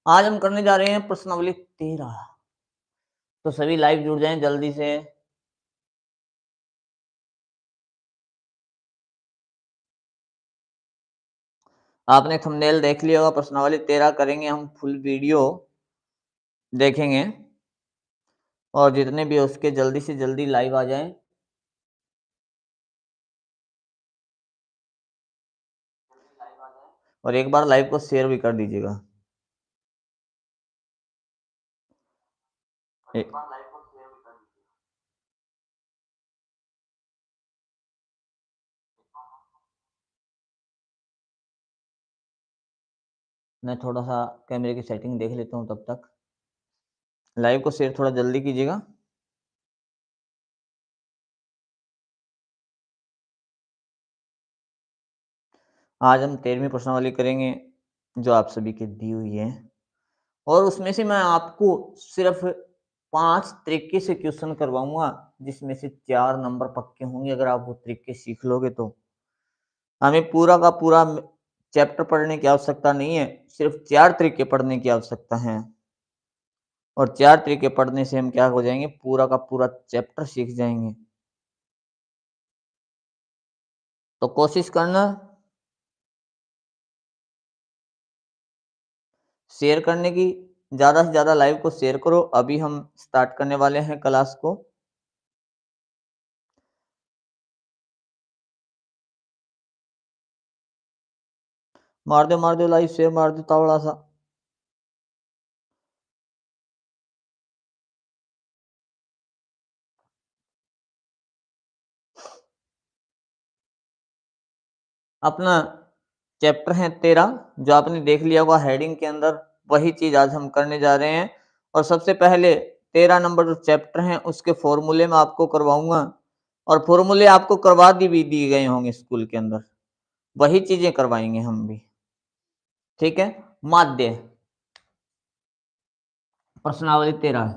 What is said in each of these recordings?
आज हम करने जा रहे हैं प्रश्नावली 13। तो सभी लाइव जुड़ जाएं जल्दी से। आपने थंबनेल देख लिया होगा, प्रश्नावली 13 करेंगे हम, फुल वीडियो देखेंगे और जितने भी हो उसके जल्दी से जल्दी लाइव आ जाएं। और एक बार लाइव को शेयर भी कर दीजिएगा। मैं थोड़ा सा कैमरे की सेटिंग देख लेता हूँ, तब तक लाइव को शेयर थोड़ा जल्दी कीजिएगा। आज हम 13वीं प्रश्नावली करेंगे जो आप सभी के दी हुई है, और उसमें से मैं आपको सिर्फ 5 तरीके से क्वेश्चन करवाऊंगा, जिसमें से 4 नंबर पक्के होंगे। अगर आप वो तरीके सीख लोगे तो हमें पूरा का पूरा चैप्टर पढ़ने की आवश्यकता नहीं है, सिर्फ 4 तरीके पढ़ने की आवश्यकता है। और 4 तरीके पढ़ने से हम क्या हो जाएंगे, पूरा का पूरा चैप्टर सीख जाएंगे। तो कोशिश करना, शेयर करने की, ज़्यादा से ज़्यादा लाइव को शेयर करो। अभी हम स्टार्ट करने वाले हैं क्लास को। मार दो लाइव शेयर, मार दो तावड़ा सा। अपना चैप्टर है 13, जो आपने देख लिया होगा हेडिंग के अंदर, वही चीज आज हम करने जा रहे हैं। और सबसे पहले 13 नंबर जो चैप्टर है उसके फॉर्मूले में आपको करवाऊंगा, और फॉर्मूले आपको करवा भी दिए गए होंगे स्कूल के अंदर, वही चीजें करवाएंगे हम भी। ठीक है। माध्य प्रश्नावली 13।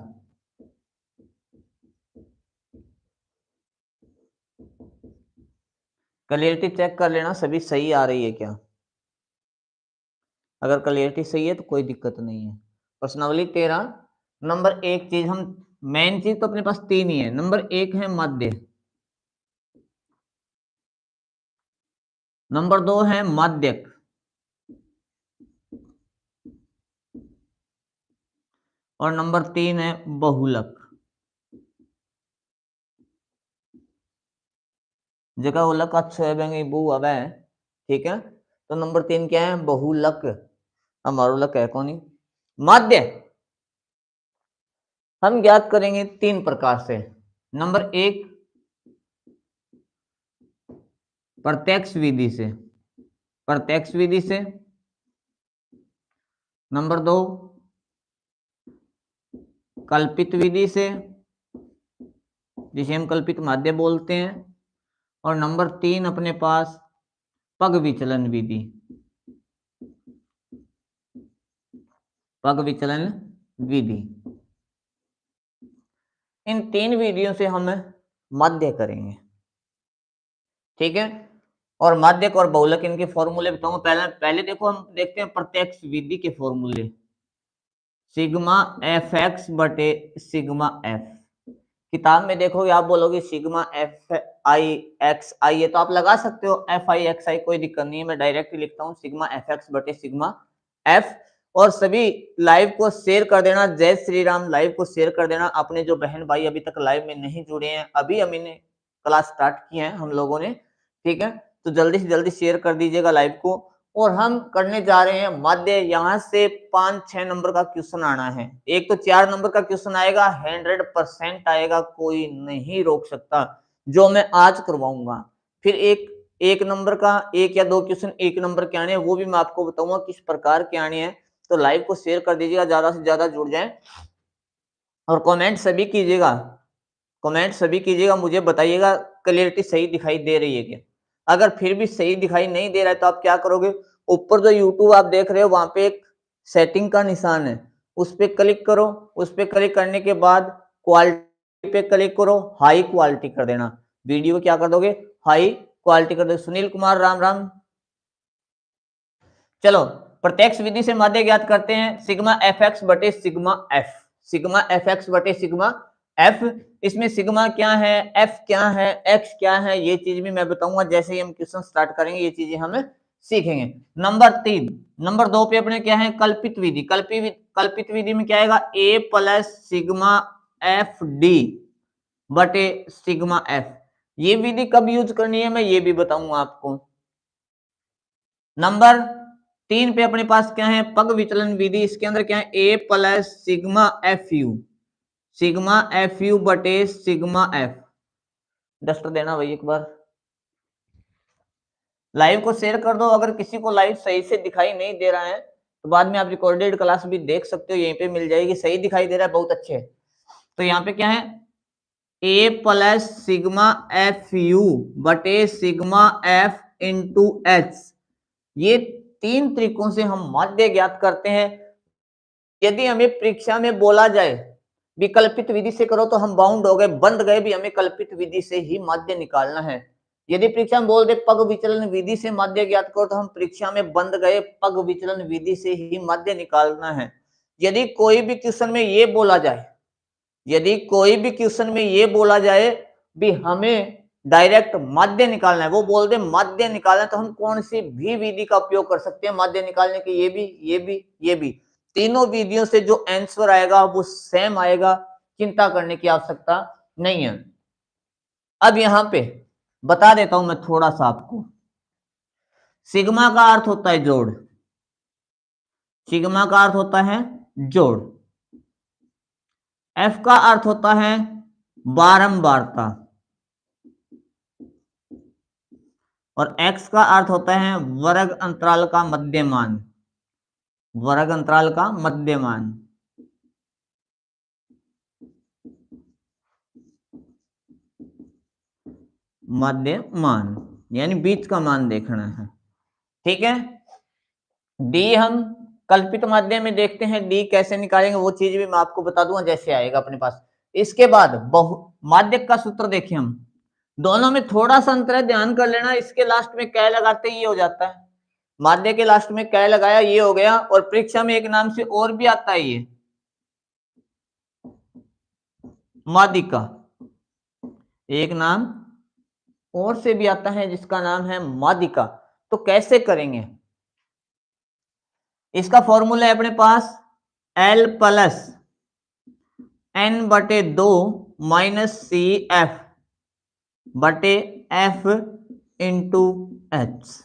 क्लियरिटी चेक कर लेना सभी सही आ रही है क्या। अगर क्लियरिटी सही है तो कोई दिक्कत नहीं है। प्रश्नावली 13 नंबर 1 चीज, हम मेन चीज तो अपने पास 3 ही है। नंबर 1 है मध्य, नंबर 2 है माध्यक, और नंबर 3 है बहुलक। जगह उलक अच्छो है बहु अब है। ठीक है। तो नंबर 3 क्या है, बहुलक। हमारो लक है कौन। माध्य हम ज्ञात करेंगे 3 प्रकार से। नंबर 1 प्रत्यक्ष विधि से, प्रत्यक्ष विधि से। नंबर 2 कल्पित विधि से, जिसे हम कल्पित माध्य बोलते हैं। और नंबर 3 अपने पास पग विचलन विधि, पग विचलन विधि। इन 3 विधियों से हम माध्य करेंगे। ठीक है। और माध्यक और बहुलक, इनके फॉर्मूले बताऊंगा। पहले देखो, हम देखते हैं प्रत्यक्ष विधि के फॉर्मूले। सिग्मा एफ एक्स बटे सिग्मा एफ। किताब में देखोगे आप बोलोगे सिग्मा एफ आई एक्स आई है, तो आप लगा सकते हो एफ आई एक्स आई, कोई दिक्कत नहीं है। मैं डायरेक्ट लिखता हूँ सिग्मा एफ एक्स बटे सिग्मा एफ। और सभी लाइव को शेयर कर देना। जय श्री राम। लाइव को शेयर कर देना। अपने जो बहन भाई अभी तक लाइव में नहीं जुड़े हैं, अभी हम इन्हें क्लास स्टार्ट की है हम लोगों ने। ठीक है। तो जल्दी से जल्दी शेयर कर दीजिएगा लाइव को। और हम करने जा रहे हैं माध्य। यहाँ से 5-6 नंबर का क्वेश्चन आना है। एक तो 4 नंबर का क्वेश्चन आएगा, 100% आएगा, कोई नहीं रोक सकता, जो मैं आज करवाऊंगा। फिर एक नंबर का 1 या 2 क्वेश्चन 1 नंबर के आने हैं, वो भी मैं आपको बताऊंगा किस प्रकार के आने हैं। तो लाइव को शेयर कर दीजिएगा, ज्यादा से ज्यादा जुड़ जाएं। और कमेंट सभी कीजिएगा, कमेंट सभी कीजिएगा, मुझे बताइएगा क्लियरिटी सही दिखाई दे रही है क्या। अगर फिर भी सही दिखाई नहीं दे रहा है तो आप क्या करोगे, ऊपर जो यूट्यूब आप देख रहे हो वहां पे एक सेटिंग का निशान है, उस पर क्लिक करो। उस पर क्लिक करने के बाद क्वालिटी पे क्लिक करो, हाई क्वालिटी कर देना। वीडियो क्या कर दोगे, हाई क्वालिटी कर दो। सुनील कुमार राम राम। चलो प्रत्यक्ष विधि से माध्य ज्ञात करते हैं सिग्मा एफ एक्स बटे sigma F, sigma F x बटे सिग्मा एफ। इसमें सिग्मा क्या है, एफ क्या है, एक्स क्या है, ये चीज भी मैं बताऊंगा जैसे ही हम क्वेश्चन स्टार्ट करेंगे, ये चीजें हम सीखेंगे। नंबर 3, नंबर 2 पे अपने क्या है कल्पित विधि। कल्पित विधि में क्या आएगा, ए प्लस सिग्मा एफ डी बटे सिग्मा एफ। ये विधि कब यूज करनी है मैं ये भी बताऊंगा आपको। नंबर 3 पे अपने पास क्या है पग विचलन विधि। इसके अंदर क्या है A plus sigma F U, sigma F U बटे सिग्मा एफ। डस्टर देना भाई एक बार, लाइव को शेयर कर दो। अगर किसी को लाइव सही से दिखाई नहीं दे रहा है तो बाद में आप रिकॉर्डेड क्लास भी देख सकते हो, यहीं पे मिल जाएगी। सही दिखाई दे रहा है, बहुत अच्छे। तो यहाँ पे क्या है A plus sigma F U बटे सिग्मा एफ इंटू एच। ये 3 तरीकों से हम माध्य ज्ञात करते हैं। यदि हमें परीक्षा में बोला जाए विकल्पित विधि से करो तो हम बाउंड हो गए, बंद गए भी, हमें कल्पित विधि से ही माध्य निकालना है। यदि परीक्षा में बोल दे पग विचलन विधि से माध्य ज्ञात करो तो हम परीक्षा में बंद गए, पग विचलन विधि से ही माध्य निकालना है। यदि कोई भी क्वेश्चन में ये बोला जाए, यदि कोई भी क्वेश्चन में ये बोला जाए भी हमें डायरेक्ट माध्य निकालना है, वो बोल दे माध्य निकालना है, तो हम कौन सी भी विधि का उपयोग कर सकते हैं माध्य निकालने की, ये भी, ये भी, ये भी। तीनों विधियों से जो आंसर आएगा वो सेम आएगा, चिंता करने की आवश्यकता नहीं है। अब यहां पे बता देता हूं मैं थोड़ा सा आपको। सिग्मा का अर्थ होता है जोड़, सिग्मा का अर्थ होता है जोड़। एफ का अर्थ होता है बारंबारता और एक्स का अर्थ होता है वर्ग अंतराल का मध्यमान, वर्ग अंतराल का मध्यमान। मध्यमान यानी बीच का मान देखना है, ठीक है। डी हम कल्पित माध्य में देखते हैं, डी कैसे निकालेंगे वो चीज भी मैं आपको बता दूंगा जैसे आएगा अपने पास। इसके बाद माध्यक का सूत्र देखें हम, दोनों में थोड़ा सा अंतर है, ध्यान कर लेना। इसके लास्ट में क्या लगाते ये हो जाता है, माध्य के लास्ट में क्या लगाया ये हो गया। और परीक्षा में एक नाम से और भी आता है ये माध्यिका, एक नाम और से भी आता है जिसका नाम है माध्यिका। तो कैसे करेंगे, इसका फॉर्मूला है अपने पास L प्लस एन बटे 2 माइनस सी एफ बटे एफ इंटू एच।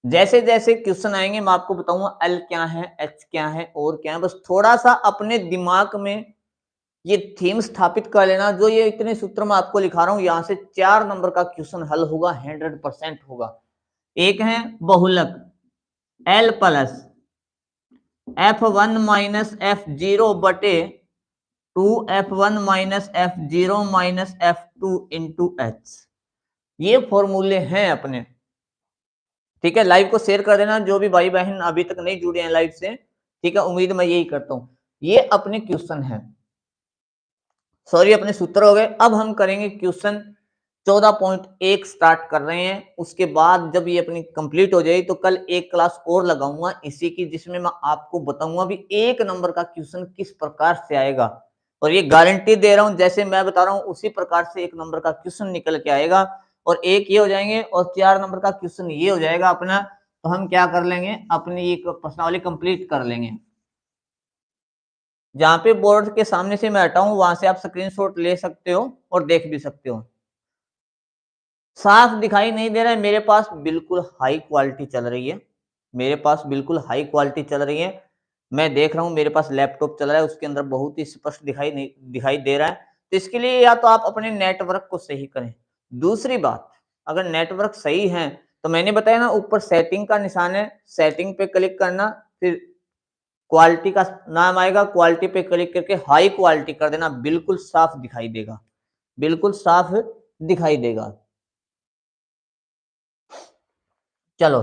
जैसे जैसे क्वेश्चन आएंगे मैं आपको बताऊंगा L क्या है, H क्या है और क्या है। बस थोड़ा सा अपने दिमाग में ये थीम स्थापित कर लेना। जो ये इतने सूत्र मैं आपको लिखा रहा हूं, यहां से 4 नंबर का क्वेश्चन हल होगा, 100% होगा। एक है बहुलक L plus F1 minus F0 बटे 2F1 minus F0 minus F2 into H. ये फॉर्मूले हैं अपने, ठीक है। लाइव को शेयर कर देना जो भी भाई बहन अभी तक नहीं जुड़े हैं लाइव से, ठीक है। उम्मीद मैं यही करता हूं। ये अपने क्वेश्चन है, सॉरी अपने सूत्र हो गए। अब हम करेंगे क्वेश्चन 14.1 स्टार्ट कर रहे हैं। उसके बाद जब ये अपनी कंप्लीट हो जाए तो कल एक क्लास और लगाऊंगा इसी की, जिसमें मैं आपको बताऊंगा भी 1 नंबर का क्वेश्चन किस प्रकार से आएगा। और ये गारंटी दे रहा हूं, जैसे मैं बता रहा हूं उसी प्रकार से 1 नंबर का क्वेश्चन निकल के आएगा। और एक ये हो जाएंगे और 4 नंबर का क्वेश्चन ये हो जाएगा अपना। तो हम क्या कर लेंगे, अपनी एक प्रश्नावली कंप्लीट कर लेंगे। जहां पे बोर्ड के सामने से मैं हटाऊं वहां से आप स्क्रीनशॉट ले सकते हो और देख भी सकते हो। साफ दिखाई नहीं दे रहा है, मेरे पास बिल्कुल हाई क्वालिटी चल रही है, मेरे पास बिल्कुल हाई क्वालिटी चल रही है। मैं देख रहा हूं मेरे पास लैपटॉप चल रहा है, उसके अंदर बहुत ही स्पष्ट दिखाई दे रहा है। तो इसके लिए या तो आप अपने नेटवर्क को सही करें। दूसरी बात, अगर नेटवर्क सही है तो मैंने बताया ना ऊपर सेटिंग का निशान है, सेटिंग पे क्लिक करना, फिर क्वालिटी का नाम आएगा, क्वालिटी पे क्लिक करके हाई क्वालिटी कर देना, बिल्कुल साफ दिखाई देगा, बिल्कुल साफ दिखाई देगा। चलो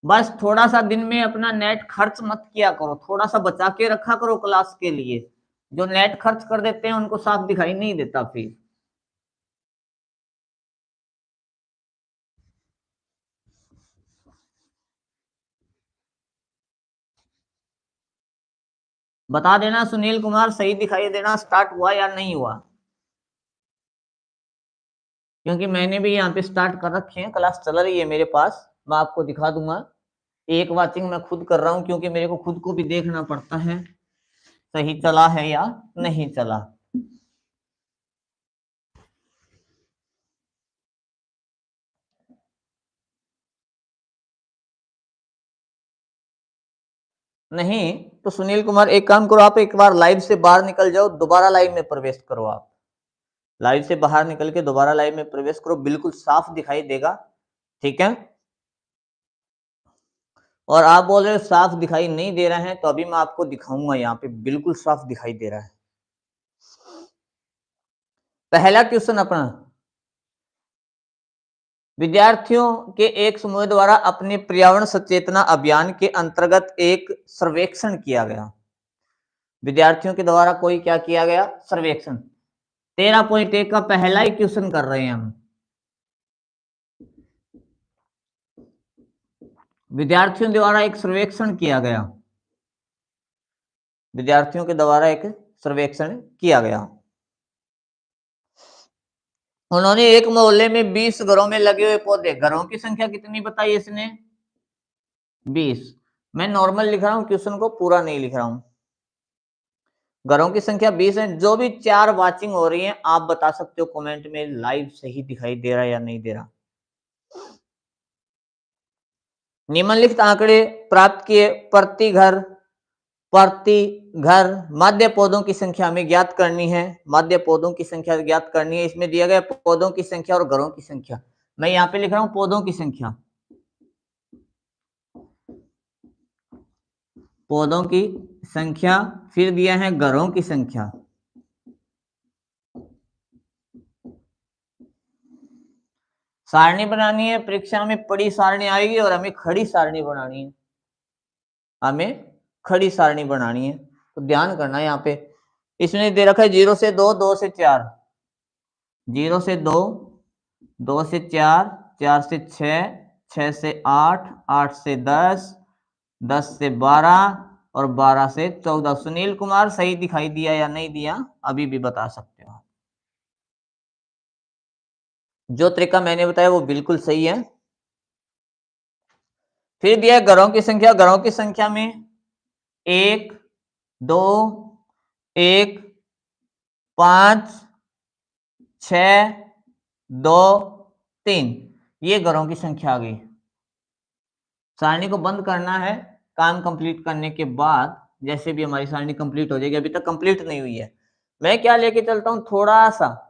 बस थोड़ा सा दिन में अपना नेट खर्च मत किया करो, थोड़ा सा बचा के रखा करो क्लास के लिए। जो नेट खर्च कर देते हैं उनको साफ दिखाई नहीं देता फिर। बता देना सुनील कुमार, सही दिखाई देना स्टार्ट हुआ या नहीं हुआ, क्योंकि मैंने भी यहाँ पे स्टार्ट कर रखे हैं, क्लास चल रही है मेरे पास, मैं आपको दिखा दूंगा। एक वाचिंग मैं खुद कर रहा हूँ क्योंकि मेरे को खुद को भी देखना पड़ता है सही चला है या नहीं चला। नहीं तो सुनील कुमार एक काम करो, आप एक बार लाइव से बाहर निकल जाओ, दोबारा लाइव में प्रवेश करो। आप लाइव से बाहर निकल के दोबारा लाइव में प्रवेश करो, बिल्कुल साफ दिखाई देगा। ठीक है, और आप बोल रहे हो साफ दिखाई नहीं दे रहा है, तो अभी मैं आपको दिखाऊंगा, यहाँ पे बिल्कुल साफ दिखाई दे रहा है। पहला क्वेश्चन अपना, विद्यार्थियों के एक समूह द्वारा अपने पर्यावरण सचेतना अभियान के अंतर्गत एक सर्वेक्षण किया गया। विद्यार्थियों के द्वारा कोई क्या किया गया, सर्वेक्षण। 13.1 का पहला ही क्वेश्चन कर रहे हैं हम। विद्यार्थियों द्वारा एक सर्वेक्षण किया गया, विद्यार्थियों के द्वारा एक सर्वेक्षण किया गया। उन्होंने एक मोहल्ले में 20 घरों में लगे हुए पौधे, घरों की संख्या कितनी बताई इसने, 20। मैं नॉर्मल लिख रहा हूं, क्वेश्चन को पूरा नहीं लिख रहा हूं। घरों की संख्या 20 है। जो भी 4 वाचिंग हो रही है आप बता सकते हो कमेंट में लाइव सही दिखाई दे रहा है या नहीं दे रहा। निम्नलिखित आंकड़े प्राप्त किए, प्रति घर माध्य पौधों की संख्या हमें ज्ञात करनी है, माध्य पौधों की संख्या ज्ञात करनी है। इसमें दिया गया पौधों की संख्या और घरों की संख्या। मैं यहाँ पे लिख रहा हूं पौधों की संख्या, पौधों की संख्या, फिर दिया है घरों की संख्या। सारणी बनानी है, परीक्षा में पड़ी सारणी आएगी और हमें खड़ी सारणी बनानी है, हमें खड़ी सारणी बनानी है, तो ध्यान करना है। यहाँ पे इसमें दे रखा है 0 से 2, 2 से 4, 0 से 2, 2 से 4, 4 से 6, 6 से 8, 8 से 10, 10 से 12 और 12 से 14। सुनील कुमार सही दिखाई दिया या नहीं दिया, अभी भी बता सकते हो। जो तरीका मैंने बताया वो बिल्कुल सही है। फिर दिया घरों की संख्या, घरों की संख्या में 1, 2, 1, 5, 6, 2, 3, ये घरों की संख्या आ गई। सारणी को बंद करना है काम कंप्लीट करने के बाद, जैसे भी हमारी सारणी कंप्लीट हो जाएगी, अभी तक कंप्लीट नहीं हुई है। मैं क्या लेके चलता हूं, थोड़ा सा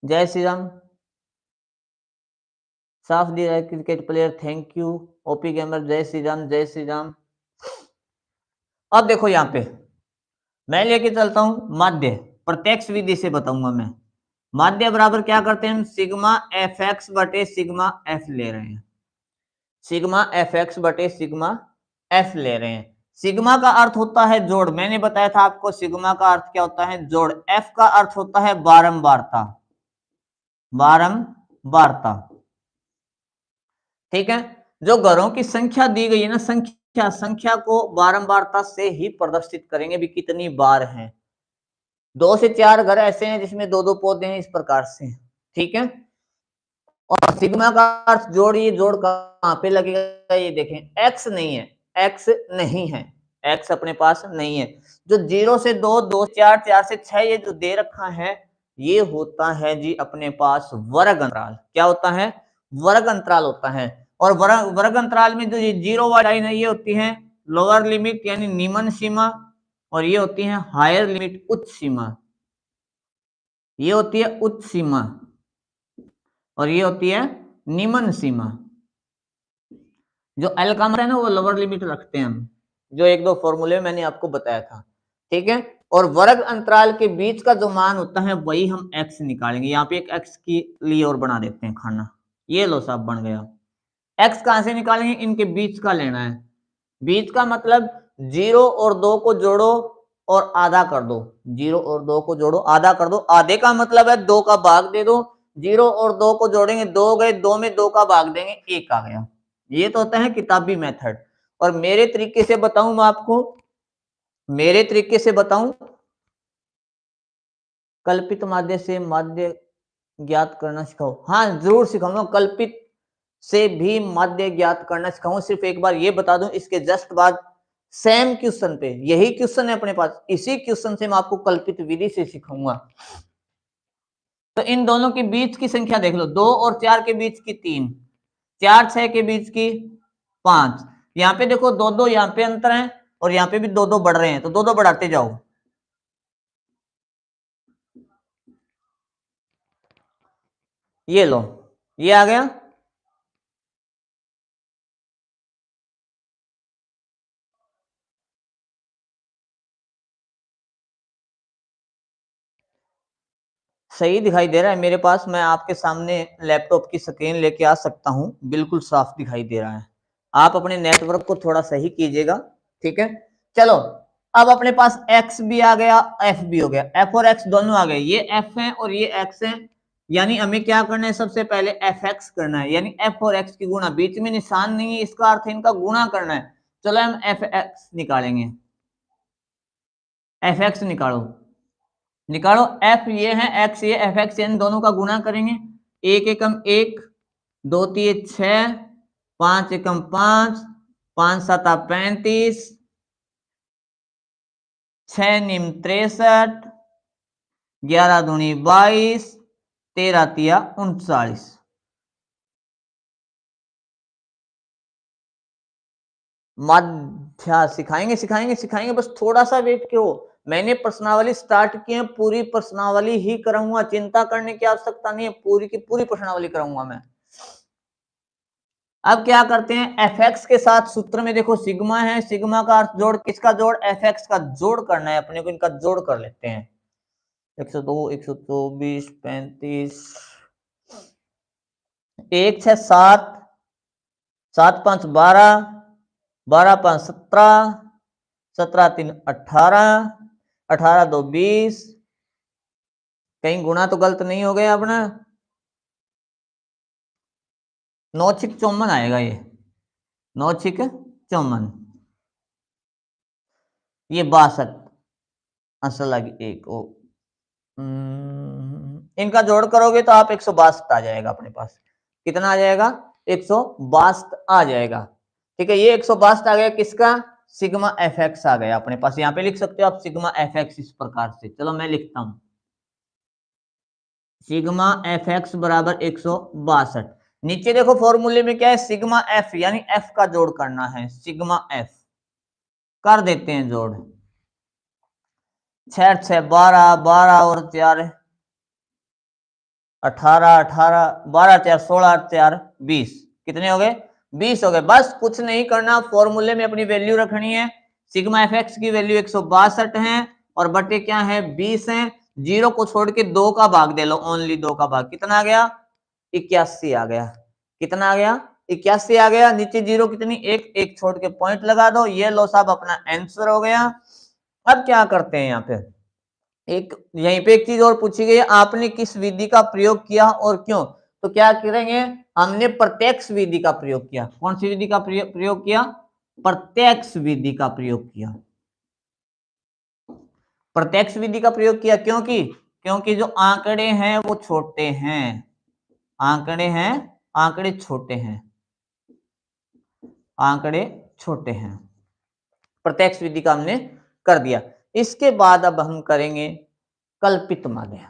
जय श्री राम, साफ दिया है cricket player, thank you. OP gamer जय श्री राम, जय श्री राम। अब देखो यहाँ पे मैं लेके चलता हूं माध्य, प्रत्यक्ष विधि से बताऊंगा मैं। माध्य बराबर क्या करते हैं हम, सिग्मा एफ एक्स बटे सिग्मा एफ ले रहे हैं, सिग्मा एफ एक्स बटे सिग्मा एफ ले रहे हैं। सिग्मा का अर्थ होता है जोड़, मैंने बताया था आपको सिग्मा का अर्थ क्या होता है, जोड़। एफ का अर्थ होता है बारंबारता, बारंबारता। ठीक है, जो घरों की संख्या दी गई है ना, संख्या को बारंबारता से ही प्रदर्शित करेंगे भी कितनी बार है। 2 से 4 घर ऐसे हैं जिसमें 2-2 पौधे हैं, इस प्रकार से। ठीक है, और सिग्मा का अर्थ जोड़, ये जोड़ कहां पे लगेगा, ये देखें एक्स नहीं है, एक्स नहीं है, एक्स अपने पास नहीं है। जो 0 से 2, 2 से 4, 4 से 6 ये जो दे रखा है, ये होता है जी अपने पास वर्ग अंतराल। क्या होता है, वर्ग अंतराल होता है। और वर्ग अंतराल में जो ये 0 वाली लाइन है, ये होती है लोअर लिमिट यानी निम्न सीमा, और ये होती है हायर लिमिट उच्च सीमा, ये होती है उच्च सीमा और ये होती है निम्न सीमा। जो एल का मतलब है ना, वो लोअर लिमिट रखते हैं हम, जो 1-2 फॉर्मूले मैंने आपको बताया था। ठीक है, और वर्ग अंतराल के बीच का जो मान होता है वही हम एक्स निकालेंगे। यहाँ पे एक एक्स की लिए और बना देते हैं खाना, ये लो साहब बन गया। एक्स कहां से निकालेंगे, इनके बीच का लेना है। बीच का मतलब 0 और 2 को जोड़ो और आधा कर दो, 0 और 2 को जोड़ो आधा कर दो। आधे का मतलब है 2 का भाग दे दो, 0 और 2 को जोड़ेंगे 2 गए, 2 में 2 का भाग देंगे 1 आ गया। ये तो होता है किताबी मेथड। और मेरे तरीके से बताऊं मैं आपको, मेरे तरीके से बताऊं, कल्पित माध्य से माध्य ज्ञात करना सिखाओ। हाँ जरूर सिखाऊंगा, कल्पित से भी माध्य ज्ञात करना सिखाऊंगा। सिर्फ एक बार ये बता दूं, इसके जस्ट बाद सेम क्वेश्चन पे, यही क्वेश्चन है अपने पास, इसी क्वेश्चन से मैं आपको कल्पित विधि से सिखाऊंगा। तो इन दोनों के बीच की संख्या देख लो, 2 और 4 के बीच की 3, 4 6 के बीच की 5, यहाँ पे देखो 2 2 यहाँ पे अंतर है और यहाँ पे भी 2 2 बढ़ रहे हैं, तो 2 2 बढ़ाते जाओ। ये लो, ये आ गया। सही दिखाई दे रहा है मेरे पास, मैं आपके सामने लैपटॉप की स्क्रीन लेके आ सकता हूं, बिल्कुल साफ दिखाई दे रहा है। आप अपने नेटवर्क को थोड़ा सही कीजिएगा, ठीक है। चलो अब अपने पास x भी आ गया, f भी हो गया, f और x दोनों आ गए, ये f है और ये x है, यानी हमें क्या करना है, सबसे पहले fx करना है, यानी f और x की गुणा, बीच में निशान नहीं है इसका अर्थ है इनका गुणा करना है। चलो हम fx निकालेंगे, fx निकालो, निकालो f ये है, x ये, fx इन दोनों का गुणा करेंगे, एक एकम 1, 2 3 6, 5 एकम 5, 5 7 35, 6 निम 63, 11 दूनी 22, 13 तिया 39। माध्या सिखाएंगे सिखाएंगे सिखाएंगे, बस थोड़ा सा वेट करो। मैंने प्रश्नावली स्टार्ट की है, पूरी प्रश्नावली ही कराऊंगा, चिंता करने की आवश्यकता नहीं है, पूरी की पूरी प्रश्नावली कराऊंगा मैं। अब क्या करते हैं, एफ एक्स के साथ सूत्र में देखो सिग्मा है, सिग्मा का अर्थ जोड़, किसका जोड़, एफ एक्स का जोड़ करना है अपने को, इनका जोड़ कर लेते हैं। 102 124 35, 1 6 7, 7 5 12, 12 5 17, 17 3 18, 18 2 20, कहीं गुणा तो गलत नहीं हो गया अपना, 9 6 54 आएगा ये, 9 6 54, ये 62 असल लगी एक ओ, इनका जोड़ करोगे तो आप 162 आ जाएगा अपने पास, कितना आ जाएगा, 162 आ जाएगा, ठीक है। ये 162 आ गया किसका, सिग्मा एफ एक्स आ गया अपने पास, यहाँ पे लिख सकते हो आप सिग्मा एफ एक्स इस प्रकार से। चलो मैं लिखता हूं, सिग्मा एफ एक्स बराबर 162। नीचे देखो फॉर्मूले में क्या है, सिग्मा एफ यानी एफ का जोड़ करना है, सिग्मा एफ कर देते हैं जोड़, 6 6 12, 12 और 4 18, 18, 12 4 16, 4 20, कितने हो गए, 20 हो गए। बस कुछ नहीं करना, फॉर्मूले में अपनी वैल्यू रखनी है, सिग्मा एफ एक्स की वैल्यू 162 है और बटे क्या है 20 है, जीरो को छोड़ के 2 का भाग दे लो, ओनली 2 का भाग, कितना आ गया, 81 आ गया, कितना आ गया, 81 आ गया। नीचे जीरो कितनी, एक, एक छोड़ के पॉइंट लगा दो, ये लो साहब अपना आंसर हो गया। अब क्या करते हैं यहाँ पे, एक यहीं पे एक चीज और पूछी गई है, आपने किस विधि का प्रयोग किया और क्यों, तो क्या करेंगे, हमने प्रत्यक्ष विधि का प्रयोग किया। कौन सी विधि का प्रयोग किया, प्रत्यक्ष विधि का प्रयोग किया, प्रत्यक्ष विधि का प्रयोग किया, क्योंकि क्योंकि जो आंकड़े हैं वो छोटे हैं, आंकड़े हैं, आंकड़े छोटे हैं, आंकड़े छोटे हैं, प्रत्यक्ष विधि का हमने कर दिया। इसके बाद अब हम करेंगे कल्पित माध्य,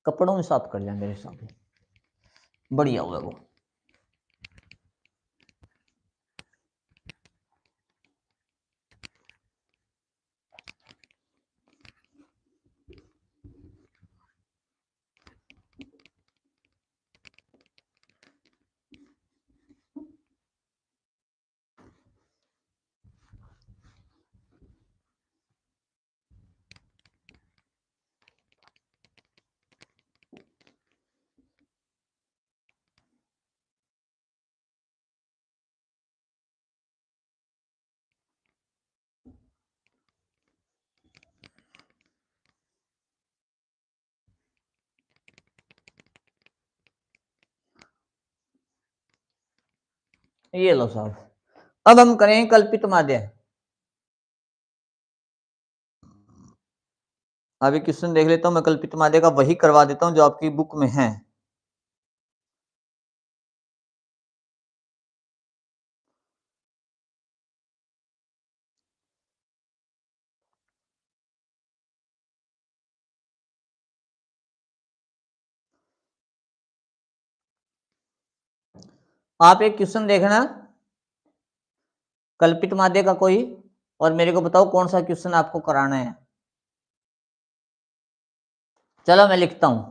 कपड़ों में साफ कर लिया मेरे सामने, बढ़िया हुआ वो। ये लो साहब, अब हम करेंगे कल्पित माध्य। अभी क्वेश्चन देख लेता हूं मैं, कल्पित माध्य का वही करवा देता हूं जो आपकी बुक में है। आप एक क्वेश्चन देखना कल्पित माध्य का कोई, और मेरे को बताओ कौन सा क्वेश्चन आपको कराना है। चलो मैं लिखता हूं,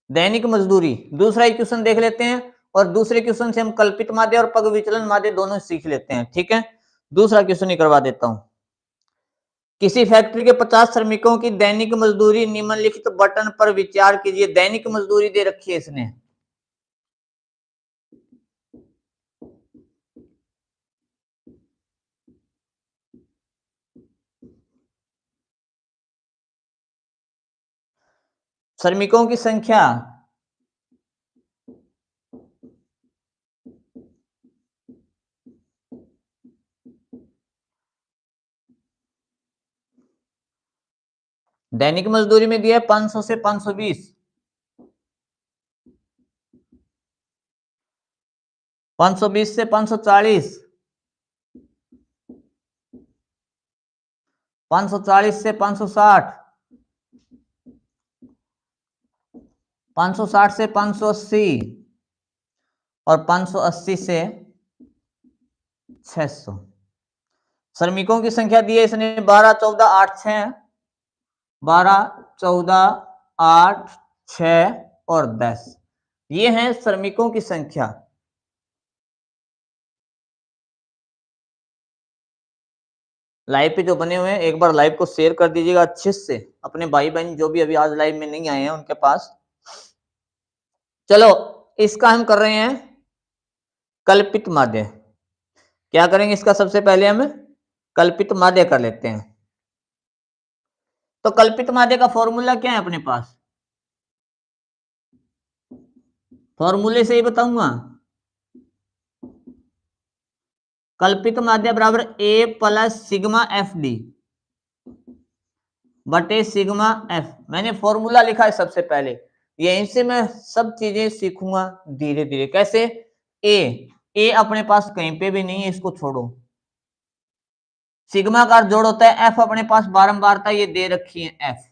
दैनिक मजदूरी। दूसरा ही क्वेश्चन देख लेते हैं, और दूसरे क्वेश्चन से हम कल्पित माध्य और पग विचलन माध्य दोनों सीख लेते हैं। ठीक है, दूसरा क्वेश्चन ही करवा देता हूं। किसी फैक्ट्री के 50 श्रमिकों की दैनिक मजदूरी निम्नलिखित बटन पर विचार कीजिए। दैनिक मजदूरी दे रखी है इसने। श्रमिकों की संख्या दैनिक मजदूरी में दिया है 500 से 520, 520 से 540, 540 से 560, 560 से 580 और 580 से 600। श्रमिकों की संख्या दी है इसने 12, 14, 8, 6, 12, 14, 8, 6 और 10। ये हैं श्रमिकों की संख्या। लाइव पे जो बने हुए हैं एक बार लाइव को शेयर कर दीजिएगा अच्छे से अपने भाई बहन जो भी अभी आज लाइव में नहीं आए हैं उनके पास। चलो इसका हम कर रहे हैं कल्पित माध्य। क्या करेंगे इसका, सबसे पहले हम कल्पित माध्य कर लेते हैं। तो कल्पित माध्य का फॉर्मूला क्या है अपने पास, फॉर्मूले से ही बताऊंगा। कल्पित माध्य बराबर ए प्लस सिग्मा एफ डी बटे सिग्मा एफ। मैंने फॉर्मूला लिखा है सबसे पहले, यहीं से मैं सब चीजें सीखूंगा धीरे धीरे। कैसे, ए अपने पास कहीं पे भी नहीं है, इसको छोड़ो। सिग्मा का जोड़ होता है एफ, अपने पास बारंबारता ये दे रखी है एफ।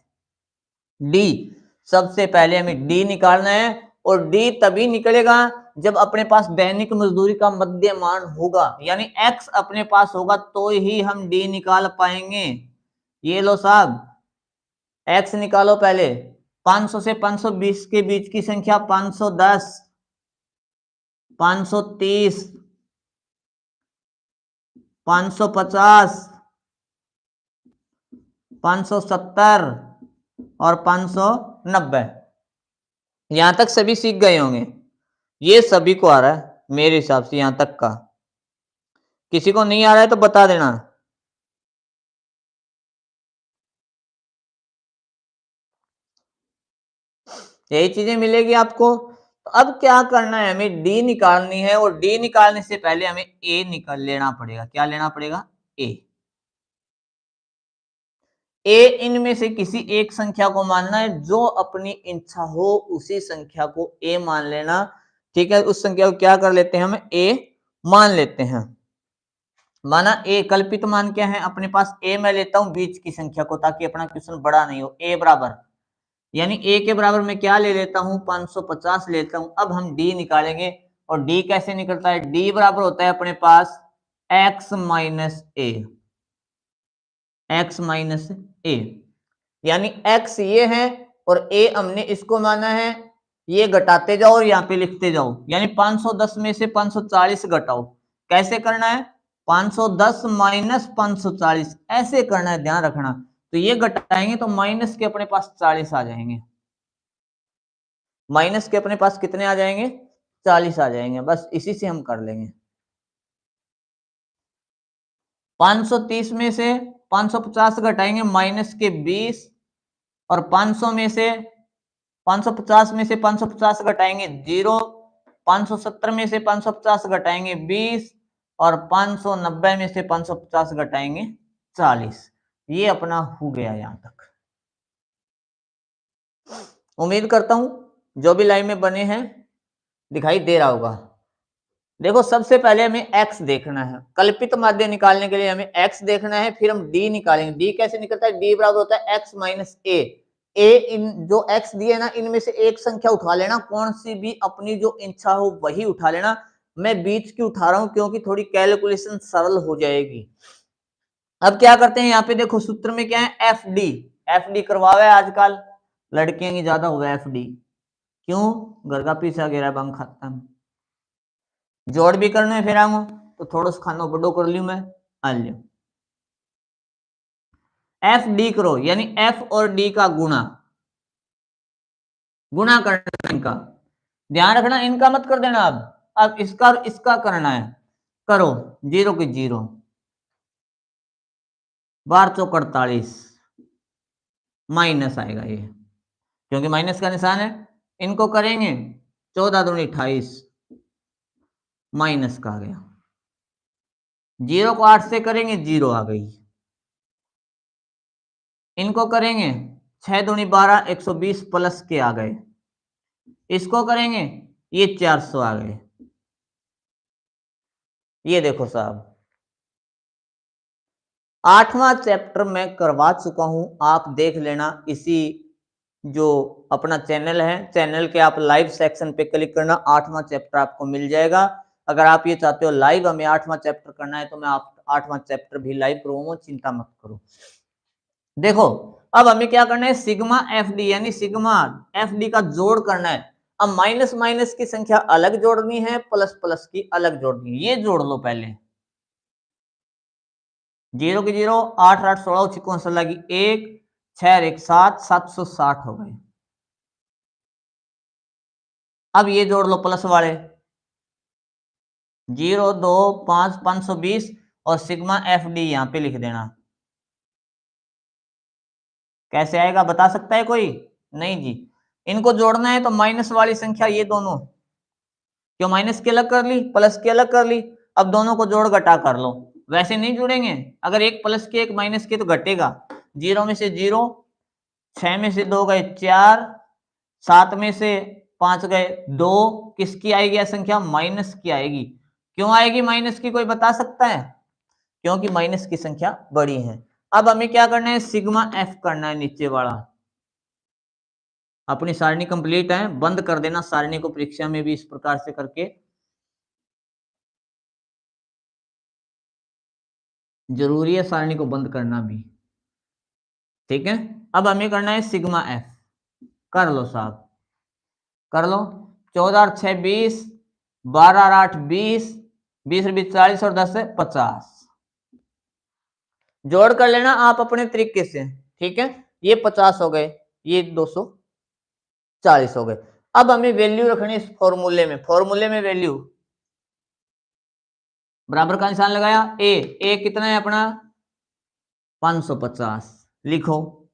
डी, सबसे पहले हमें डी निकालना है, और डी तभी निकलेगा जब अपने पास दैनिक मजदूरी का मध्यमान होगा, यानी एक्स अपने पास होगा तो ही हम डी निकाल पाएंगे। ये लो साहब, एक्स निकालो पहले। 500 से 520 के बीच की संख्या 510, 530, 550, 570 और 590। यहां तक सभी सीख गए होंगे, ये सभी को आ रहा है मेरे हिसाब से यहां तक का। किसी को नहीं आ रहा है तो बता देना। यही चीजें मिलेगी आपको। तो अब क्या करना है, हमें डी निकालनी है, और डी निकालने से पहले हमें ए निकाल लेना पड़ेगा। क्या लेना पड़ेगा, ए इनमें से किसी एक संख्या को मानना है, जो अपनी इच्छा हो उसी संख्या को ए मान लेना। ठीक है, उस संख्या को क्या कर लेते हैं, हम ए मान लेते हैं। माना ए, कल्पित मान क्या है अपने पास, ए मैं लेता हूं बीच की संख्या को ताकि अपना क्वेश्चन बड़ा नहीं हो। ए बराबर, यानी ए के बराबर मैं क्या ले लेता हूं, 550 लेता हूं। अब हम डी निकालेंगे, और डी कैसे निकलता है, डी बराबर होता है अपने पास एक्स माइनस ए, एक्स माइनस ए, यानी एक्स ये है और ए हमने इसको माना है। ये घटाते जाओ और यहाँ पे लिखते जाओ, यानी 510 में से 540 घटाओ। कैसे करना है, 510 माइनस 540 ऐसे करना है, ध्यान रखना। तो ये घटाएंगे तो माइनस के अपने पास 40 आ जाएंगे, माइनस के अपने पास कितने आ जाएंगे, 40 आ जाएंगे। बस इसी से हम कर लेंगे। 530 में से 550 घटाएंगे माइनस के 20, और 500 में से 550 में से 550 घटाएंगे 0, 570 में से 550 घटाएंगे 20 और 590 में से 550 घटाएंगे 40। ये अपना हो गया यहां तक। उम्मीद करता हूं जो भी लाइन में बने हैं दिखाई दे रहा होगा। देखो सबसे पहले हमें x देखना है, कल्पित माध्य निकालने के लिए हमें x देखना है, फिर हम d निकालेंगे। d कैसे निकलता है? d बराबर होता है x माइनस a। इन जो x दिए ना इनमें से एक संख्या उठा लेना, कौन सी भी अपनी जो इच्छा हो वही उठा लेना। मैं बीच की उठा रहा हूं क्योंकि थोड़ी कैलकुलेशन सरल हो जाएगी। अब क्या करते हैं यहाँ पे देखो सूत्र में क्या है? एफ डी करवावे आजकल लड़कियां की ज्यादा हुआ एफ डी। क्यों? घर का पीछा गिरा बम खाता जोड़ भी करना है फिर आऊँ तो थोड़ा सा खाना बड़ो कर लियो मैं आ लियो। एफ डी करो यानी एफ और डी का गुणा करना इनका। ध्यान रखना इनका मत कर देना। अब इसका और इसका करना है। करो 0 की 0 12 चौक 48 माइनस आएगा ये क्योंकि माइनस का निशान है। इनको करेंगे 14 दूनी 28 माइनस का आ गया। 0 को 8 से करेंगे 0 आ गई। इनको करेंगे 6 दूनी 12 120 प्लस के आ गए। इसको करेंगे ये 400 आ गए। ये देखो साहब 8वां चैप्टर मैं करवा चुका हूं, आप देख लेना। इसी जो अपना चैनल है, चैनल के आप लाइव सेक्शन पे क्लिक करना, 8वां चैप्टर आपको मिल जाएगा। अगर आप ये चाहते हो लाइव हमें 8वां चैप्टर करना है तो मैं आप 8वां चैप्टर भी लाइव करूंगा, चिंता मत करो। देखो अब हमें क्या करना है? सिग्मा एफ डी यानी सिग्मा एफ डी का जोड़ करना है। अब माइनस माइनस की संख्या अलग जोड़नी है, प्लस प्लस की अलग जोड़नी है। ये जोड़ लो पहले। 0 की 0 8 8 16 छिको लगी 1 6 1 7 760 हो गए। अब ये जोड़ लो प्लस वाले 0 2 5 520 और सिग्मा एफ डी यहां पे लिख देना। कैसे आएगा बता सकता है कोई? नहीं जी। इनको जोड़ना है तो माइनस वाली संख्या ये दोनों क्यों माइनस की अलग कर ली, प्लस की अलग कर ली। अब दोनों को जोड़ घटा कर लो। वैसे नहीं जुड़ेंगे, अगर एक प्लस के एक माइनस के तो घटेगा। 0 में से 0 6 में से 2 गए 4 7 में से 5 गए 2 किसकी आएगी संख्या? माइनस की आएगी। क्यों आएगी माइनस की कोई बता सकता है? क्योंकि माइनस की संख्या बड़ी है। अब हमें क्या करना है? सिग्मा एफ करना है नीचे वाला। अपनी सारणी कंप्लीट है, बंद कर देना सारणी को परीक्षा में भी इस प्रकार से करके। जरूरी है सारणी को बंद करना भी, ठीक है। अब हमें करना है सिग्मा एफ। कर लो साहब, कर लो। 14 और 6 20 12 और 8 20 20 और 20 40 और 10 है 50। जोड़ कर लेना आप अपने तरीके से, ठीक है। ये 50 हो गए, ये 240 हो गए। अब हमें वैल्यू रखनी इस फॉर्मूले में। फॉर्मूले में वैल्यू बराबर का निशान लगाया। ए कितना है अपना? 550 लिखो,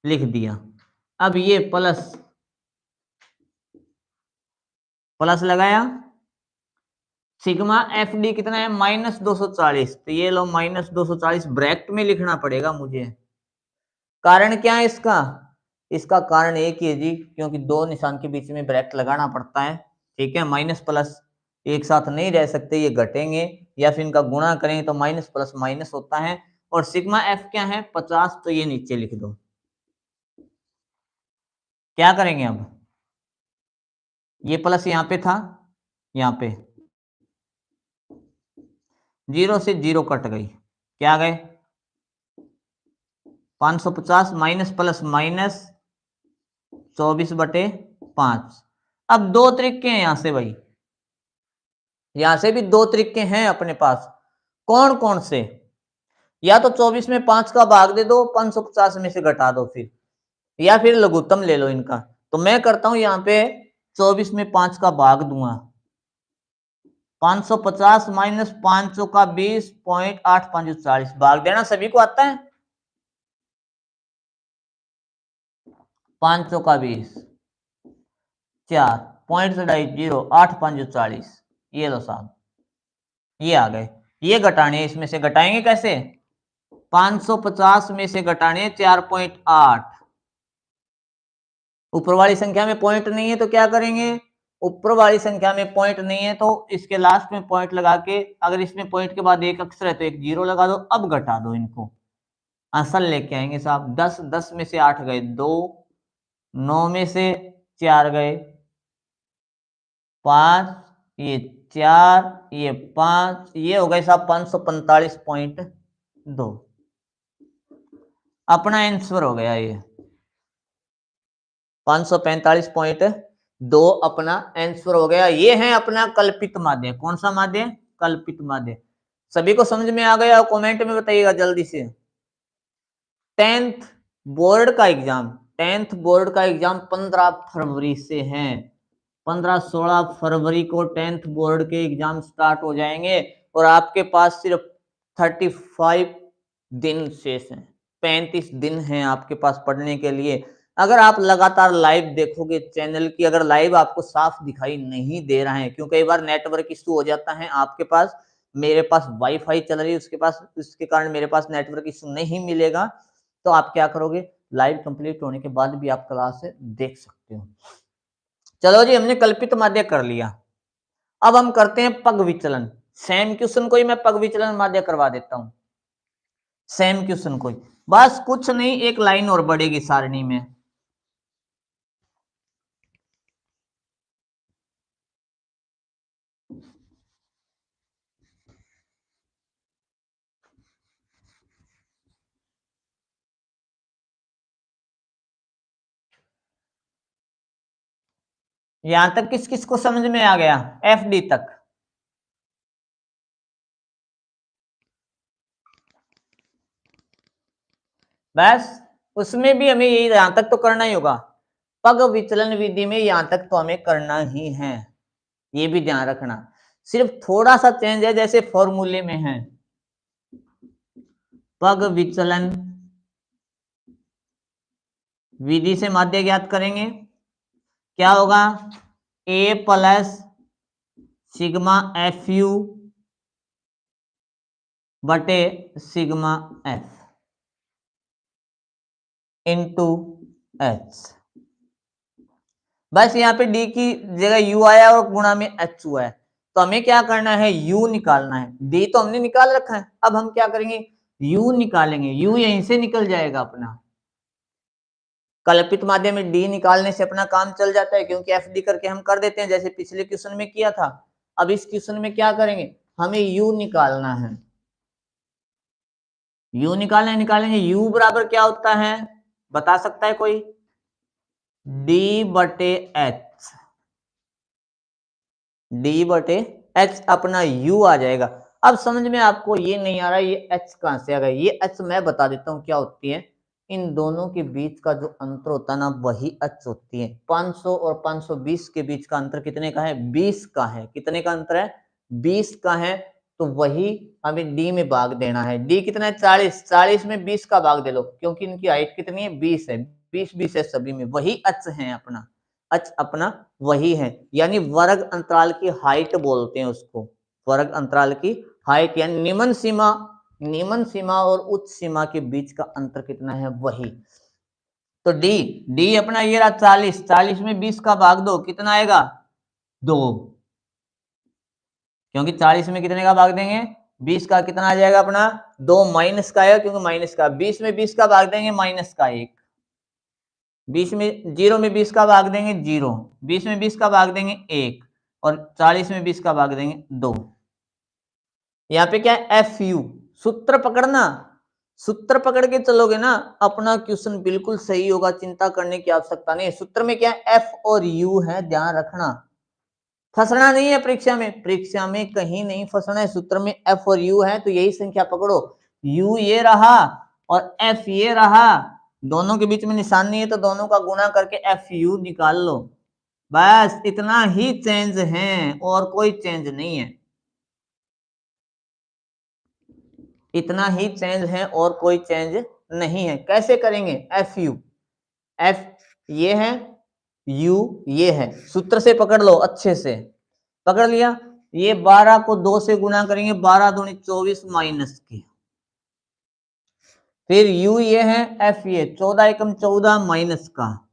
लिख दिया। अब ये प्लस लगाया। सिग्मा एफ डी कितना है? माइनस 240। तो ये लो माइनस 240 ब्रैकेट में लिखना पड़ेगा मुझे। कारण क्या है इसका? इसका कारण एक ही है जी, क्योंकि दो निशान के बीच में ब्रैकेट लगाना पड़ता है, ठीक है। माइनस प्लस एक साथ नहीं रह सकते, ये घटेंगे या फिर इनका गुणा करेंगे तो माइनस प्लस माइनस होता है। और सिग्मा एफ क्या है? 50। तो ये नीचे लिख दो। क्या करेंगे अब? ये प्लस यहां पे था, यहां पे 0 से 0 कट गई, क्या गए? 550 माइनस प्लस माइनस 24/5। अब दो तरीके हैं यहां से भाई, यहां से भी दो तरीके हैं अपने पास। कौन कौन से? या तो 24 में 5 का भाग दे दो, 550 में से घटा दो फिर, या फिर लघुत्तम ले लो इनका। तो मैं करता हूं यहां पे 24 में 5 का भाग दूंगा। 550 माइनस 5 का 20.8 भाग देना सभी को आता है। 5 का 20 4 0.0 8 5 40, ये लो साहब, ये आ गए। ये घटाने, इसमें से घटाएंगे कैसे? 550 में से घटाने 4.8। ऊपर वाली संख्या में पॉइंट नहीं है तो क्या करेंगे? ऊपर वाली संख्या में पॉइंट नहीं है तो इसके लास्ट में पॉइंट लगा के, अगर इसमें पॉइंट के बाद एक अक्षर है तो एक जीरो लगा दो। अब घटा दो इनको, असल लेके आएंगे साहब। 10 10 में से 8 गए 2, 9 में से 4 गए 5, ये 4, ये 5, ये हो गए साहब 545.2। अपना आंसर हो गया ये 545.2 अपना आंसर हो गया। ये है अपना कल्पित माध्य। कौन सा माध्य? कल्पित माध्य। सभी को समझ में आ गया? कमेंट में बताइएगा जल्दी से। 10th बोर्ड का एग्जाम, 10th बोर्ड का एग्जाम 15 फरवरी से है। 15-16 फरवरी को 10th बोर्ड के एग्जाम स्टार्ट हो जाएंगे और आपके पास सिर्फ 35 दिन शेष हैं। 35 दिन हैं आपके पास पढ़ने के लिए। अगर आप लगातार लाइव देखोगे चैनल की, अगर लाइव आपको साफ दिखाई नहीं दे रहा है, क्योंकि कई बार नेटवर्क इशू हो जाता है आपके पास, मेरे पास वाईफाई चल रही है उसके कारण मेरे पास नेटवर्क इशू नहीं मिलेगा, तो आप क्या करोगे? लाइव कंप्लीट होने के बाद भी आप क्लास देख सकते हो। चलो जी, हमने कल्पित माध्य कर लिया। अब हम करते हैं पग विचलन। सेम क्वेश्चन को ही मैं पग विचलन माध्य करवा देता हूं। सेम क्वेश्चन को ही, बस कुछ नहीं, एक लाइन और बढ़ेगी सारणी में। यहां तक किस किस को समझ में आ गया? FD तक। बस उसमें भी हमें यही यहां तक तो करना ही होगा। पग विचलन विधि में यहां तक तो हमें करना ही है, ये भी ध्यान रखना। सिर्फ थोड़ा सा चेंज है, जैसे फॉर्मूले में है। पग विचलन विधि से माध्य ज्ञात करेंगे। क्या होगा? A प्लस सिग्मा FU बटे सिग्मा F इंटू H। बस यहाँ पे D की जगह U आया और गुणा में H हुआ है, तो हमें क्या करना है? U निकालना है। D तो हमने निकाल रखा है, अब हम क्या करेंगे? U निकालेंगे। U यहीं से निकल जाएगा अपना। कल्पित माध्य में D निकालने से अपना काम चल जाता है, क्योंकि FD करके हम कर देते हैं, जैसे पिछले क्वेश्चन में किया था। अब इस क्वेश्चन में क्या करेंगे? हमें U निकालना है। U निकालेंगे। U बराबर क्या होता है, बता सकता है कोई? D बटे H। D बटे H अपना U आ जाएगा। अब समझ में आपको ये नहीं आ रहा ये H कहां से आ गया? ये H मैं बता देता हूं क्या होती है। इन दोनों के बीच का जो अंतर होता है ना, वही H होती है। 500 और 520 के बीच का अंतर कितने का है? 20 का है। कितने का अंतर है? 20 का है। तो वही हमें D में भाग देना है। D कितना है? 40। 40 में 20 का भाग दे लो, क्योंकि इनकी हाइट कितनी है? 20 है। 20 है सभी में, वही H है अपना। H अपना वही है, यानी वर्ग अंतराल की हाइट बोलते हैं उसको। वर्ग अंतराल की हाइट, यानी निम्न सीमा और उच्च सीमा के बीच का अंतर कितना है? वही। तो D अपना ये रहा 40। 40 में 20 का भाग दो, कितना आएगा? 2। क्योंकि 40 में कितने का भाग देंगे? 20 का। कितना आ जाएगा अपना? 2 माइनस का आएगा, क्योंकि माइनस का। 20 में 20 का भाग देंगे, माइनस का 1। 20 में 0 में 20 का भाग देंगे 0। 20 में 20 का भाग देंगे 1 और 40 में 20 का भाग देंगे 2। यहाँ पे क्या है? FU। सूत्र पकड़ना, सूत्र पकड़ के चलोगे ना, अपना क्वेश्चन बिल्कुल सही होगा, चिंता करने की आवश्यकता नहीं। सूत्र में क्या है? F और U है, ध्यान रखना। फंसना नहीं है परीक्षा में, परीक्षा में कहीं नहीं फंसना है। सूत्र में F और U है तो यही संख्या पकड़ो। U ये रहा और F ये रहा, दोनों के बीच में निशान नहीं है तो दोनों का गुणा करके FU निकाल लो। बस इतना ही चेंज है और कोई चेंज नहीं है। इतना ही चेंज है और कोई चेंज नहीं है। कैसे करेंगे? FU, F ये है u ये है, सूत्र से पकड़ लो अच्छे से, पकड़ लिया। ये 12 को 2 से गुणा करेंगे, 12 दूनी 24 माइनस के, फिर u ये है, f ये 14 एकम 14 माइनस का,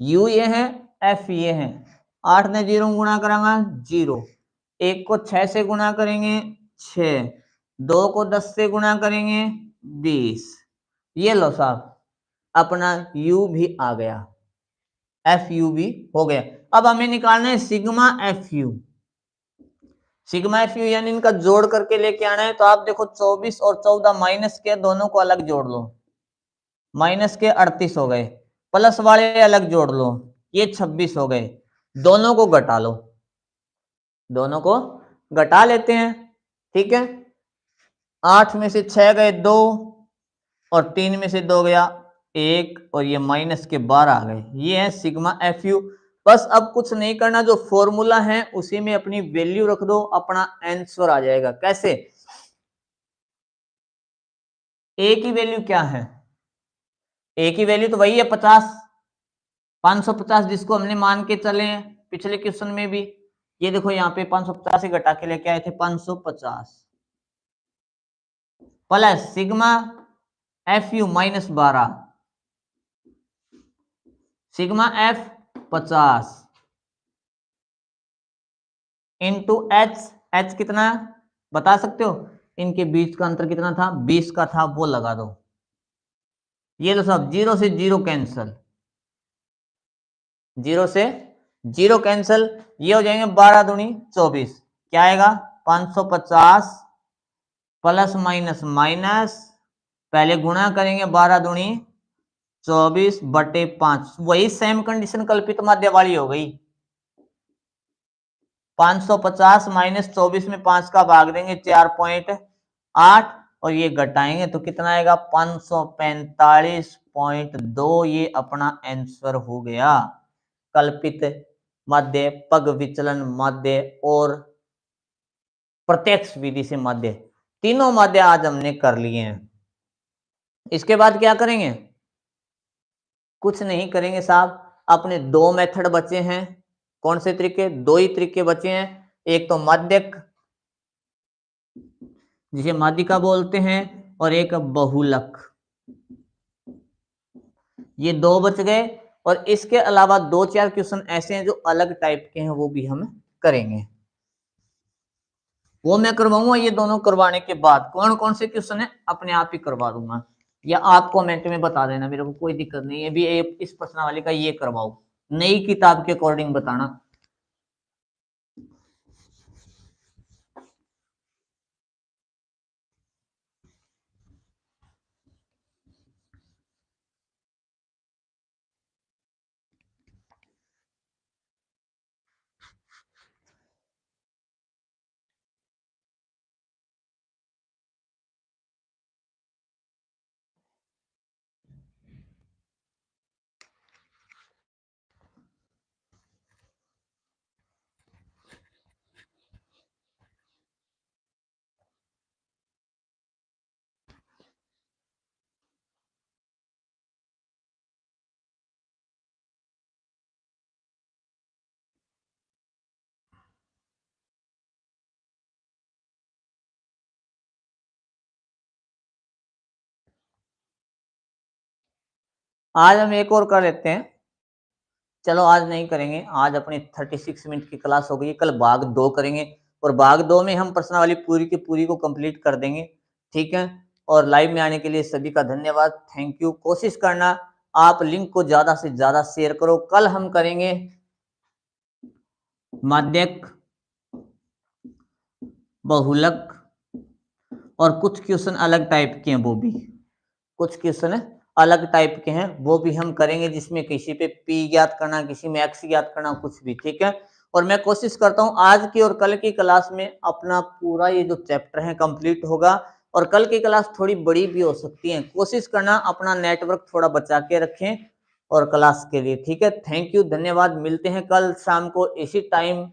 u ये है, f ये है, 8 ने 0 गुणा करांगा 0, 1 को 6 से गुणा करेंगे 6, 2 को 10 से गुणा करेंगे 20। ये लो साहब अपना u भी आ गया, एफ यू भी हो गया। अब हमें निकालना है sigma F U. Sigma F you यानी इनका जोड़ करके लेके आना है। तो आप देखो 24 और 14 माइनस के, दोनों को अलग जोड़ लो, माइनस के 38 हो गए, प्लस वाले अलग जोड़ लो, ये 26 हो गए, दोनों को घटा लो, दोनों को घटा लेते हैं। ठीक है, 8 में से 6 गए 2 और 3 में से 2 गया 1 और ये माइनस के 12 आ गए। ये है सिग्मा एफ यू। बस अब कुछ नहीं करना, जो फॉर्मूला है उसी में अपनी वैल्यू रख दो, अपना आंसर आ जाएगा। कैसे? ए की वैल्यू क्या है? ए की वैल्यू तो वही है 50, 550, जिसको हमने मान के चले हैं पिछले क्वेश्चन में भी। ये देखो यहाँ पे 550 से घटा के लेके आए थे 550 plus sigma F you minus 12, sigma F 50 into H, H कितना बता सकते हो? इनके बीच का अंतर कितना था? 20 का था, वो लगा दो। ये लो सब 0 से 0 कैंसल, 0 से 0 कैंसल, ये हो जाएंगे 12 दूनी 24, क्या आएगा? 550 प्लस माइनस माइनस, पहले गुणा करेंगे 12 दूनी 24 बटे 5, वही सेम कंडीशन कल्पित माध्य वाली हो गई। 550 माइनस 24 में 5 का भाग देंगे 4.8 और ये घटाएंगे तो कितना आएगा? 545.2। ये अपना आंसर हो गया। कल्पित माध्य, पग विचलन माध्य और प्रत्यक्ष विधि से माध्य, तीनों माध्य आज हमने कर लिए हैं। इसके बाद क्या करेंगे? कुछ नहीं करेंगे साहब, अपने दो मेथड बचे हैं। कौन से तरीके? दो ही तरीके बचे हैं। एक तो माध्यक, जिसे माध्यिका बोलते हैं, और एक बहुलक। ये दो बच गए और इसके अलावा 2-4 क्वेश्चन ऐसे हैं जो अलग टाइप के हैं, वो भी हम करेंगे। वो मैं करवाऊंगा ये दोनों करवाने के बाद। कौन कौन से क्वेश्चन है अपने आप ही करवा दूंगा, या आप कमेंट में बता देना, मेरे को कोई दिक्कत नहीं है। भी इस प्रश्नावली का ये करवाओ, नई किताब के अकॉर्डिंग बताना। आज हम एक और कर लेते हैं। चलो आज नहीं करेंगे, आज अपनी 36 मिनट की क्लास हो गई, कल भाग 2 करेंगे और भाग 2 में हम प्रश्नावली पूरी की पूरी को कंप्लीट कर देंगे। ठीक है, और लाइव में आने के लिए सभी का धन्यवाद, थैंक यू। कोशिश करना आप लिंक को ज्यादा से ज्यादा शेयर करो। कल हम करेंगे माध्यक, बहुलक और कुछ क्वेश्चन अलग टाइप के हैं, वो भी कुछ क्वेश्चन अलग टाइप के हैं, वो भी हम करेंगे, जिसमें किसी पे पी ज्ञात करना, किसी में एक्स ज्ञात करना, कुछ भी। ठीक है, और मैं कोशिश करता हूं आज की और कल की क्लास में अपना पूरा ये जो चैप्टर है कंप्लीट होगा, और कल की क्लास थोड़ी बड़ी भी हो सकती है। कोशिश करना अपना नेटवर्क थोड़ा बचा के रखें और क्लास के लिए। ठीक है, थैंक यू, धन्यवाद। मिलते हैं कल शाम को इसी टाइम